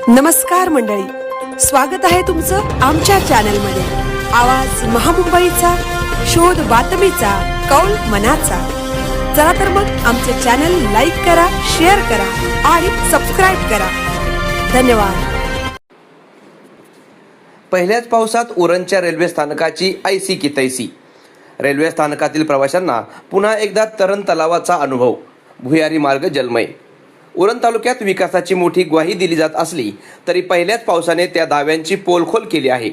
नमस्कार मंडळी, स्वागत आहे तुमचं आमच्या चॅनलमध्ये। आवाज महामुंबईचा, शोध बातमीचा, कौल मनाचा। चला तर मग आमचे चॅनल लाईक करा, शेअर करा आणि सबस्क्राइब करा। धन्यवाद। पहिल्याच पावसात उरणच्या रेल्वे स्थानकाची ऐसी की तैसी। रेल्वे स्थानकातील प्रवाशांना पुन्हा एकदा तरण तलावाचा अनुभव। भुयारी मार्ग जलमय। उरण तालुक्यात विकासाची मोठी ग्वाही दिली जात असली तरी पहिल्याच पावसाने त्या दाव्यांची पोलखोल केली आहे।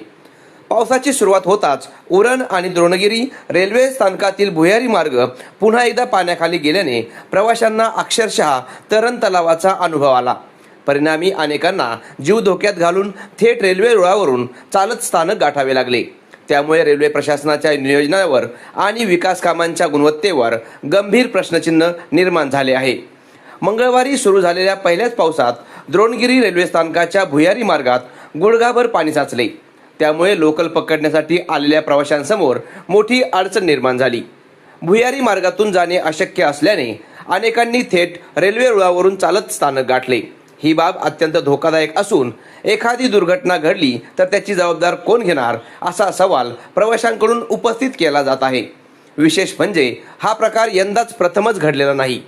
पावसाची सुरुवात होताच उरण आणि द्रोणगिरी रेल्वे स्थानकातील भुयारी मार्ग पुन्हा एकदा पाण्याखाली गेल्याने प्रवाशांना अक्षरशः तरण तलावाचा अनुभव आला। परिणामी अनेकांना जीव धोक्यात घालून थेट रेल्वे रुळावरून चालत स्थानक गाठावे लागले। त्यामुळे रेल्वे प्रशासनाच्या नियोजनावर आणि विकास कामांच्या गुणवत्तेवर गंभीर प्रश्नचिन्ह निर्माण झाले आहे। मंगळवारी सुरू झालेल्या पहिल्याच पावसात द्रोणगिरी रेल्वे स्थानकाच्या भुयारी मार्गात गुडघाभर पाणी साचले। त्यामुळे लोकल पकडण्यासाठी आलेल्या प्रवाशांसमोर मोठी अडचण निर्माण झाली। भुयारी मार्गातून जाणे अशक्य असल्याने अनेकांनी थेट रेल्वे रुळावरून चालत स्थानक गाठले। ही बाब अत्यंत धोकादायक असून एखादी दुर्घटना घडली तर त्याची जबाबदार कोण घेणार असा सवाल प्रवाशांकडून उपस्थित केला जात आहे। विशेष म्हणजे हा प्रकार यंदाच प्रथमच घडलेला नाही।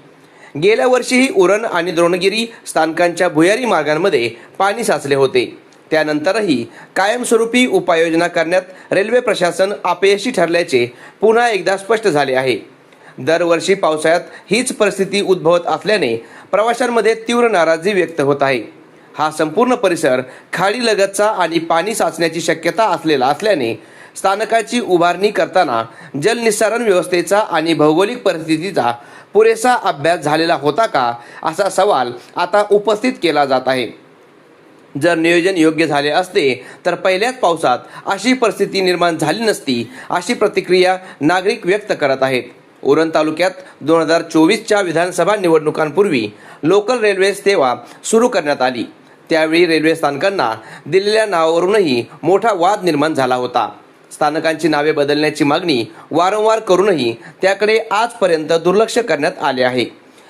गेल्या वर्षीही उरण आणि द्रोणगिरी स्थानकांच्या भुयारी मार्गांमध्ये पाणी साचले होते। त्यानंतरही कायमस्वरूपी उपाययोजना करण्यात रेल्वे प्रशासन अपयशी ठरल्याचे पुन्हा एकदा स्पष्ट झाले आहे। दरवर्षी पावसाळ्यात हीच परिस्थिती उद्भवत असल्याने प्रवाशांमध्ये तीव्र नाराजी व्यक्त होत आहे। हा संपूर्ण परिसर खाडीलगतचा आणि पाणी साचण्याची शक्यता असलेला असल्याने स्थानकाची उभारणी करताना जलनिस्सारण व्यवस्थेचा आणि भौगोलिक परिस्थितीचा पुरेसा अभ्यास झालेला होता का असा सवाल आता उपस्थित केला जात आहे। जर नियोजन योग्य झाले असते तर पहिल्याच पावसात अशी परिस्थिती निर्माण झाली नसती अशी प्रतिक्रिया नागरिक व्यक्त करत आहेत। उरण तालुक्यात 2024च्या विधानसभा निवडणुकांपूर्वी लोकल रेल्वे सेवा सुरू करण्यात आली। त्यावेळी रेल्वे स्थानकांना दिलेल्या नावावरूनही मोठा वाद निर्माण झाला होता। स्थानकांची नावे बदलण्याची मागणी वारंवार करूनही त्याकडे आजपर्यंत दुर्लक्ष करण्यात आले आहे।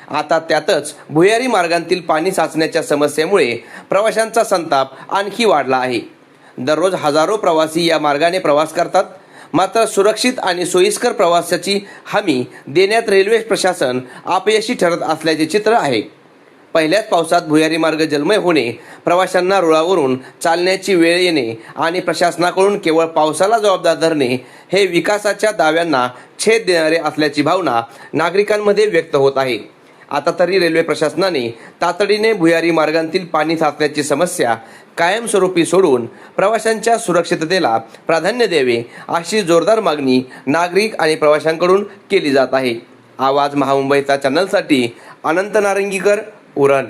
आता त्यातच भुयारी मार्गांतील पाणी साचण्याच्या समस्येमुळे प्रवाशांचा संताप आणखी वाढला आहे। दररोज हजारो प्रवासी या मार्गाने प्रवास करतात, मात्र सुरक्षित आणि सोयीस्कर प्रवासाची हमी देण्यात रेल्वे प्रशासन अपयशी ठरत असल्याचे चित्र आहे। पहिल्याच पावसात भुयारी मार्ग जलमय होणे, प्रवाशांना रुळावरून चालण्याची वेळ येणे आणि प्रशासनाकडून केवळ पावसाला जबाबदार धरणे हे विकासाच्या दाव्यांना छेद देणारे असल्याची भावना नागरिकांमध्ये व्यक्त होत आहे। आता तरी रेल्वे प्रशासनाने तातडीने भुयारी मार्गांतील पाणी साचण्याची समस्या कायमस्वरूपी सोडून प्रवाशांच्या सुरक्षिततेला प्राधान्य द्यावे अशी जोरदार मागणी नागरिक आणि प्रवाशांकडून केली जात आहे। आवाज महामुंबईचा चॅनलसाठी अनंत नारंगीकर, उरण।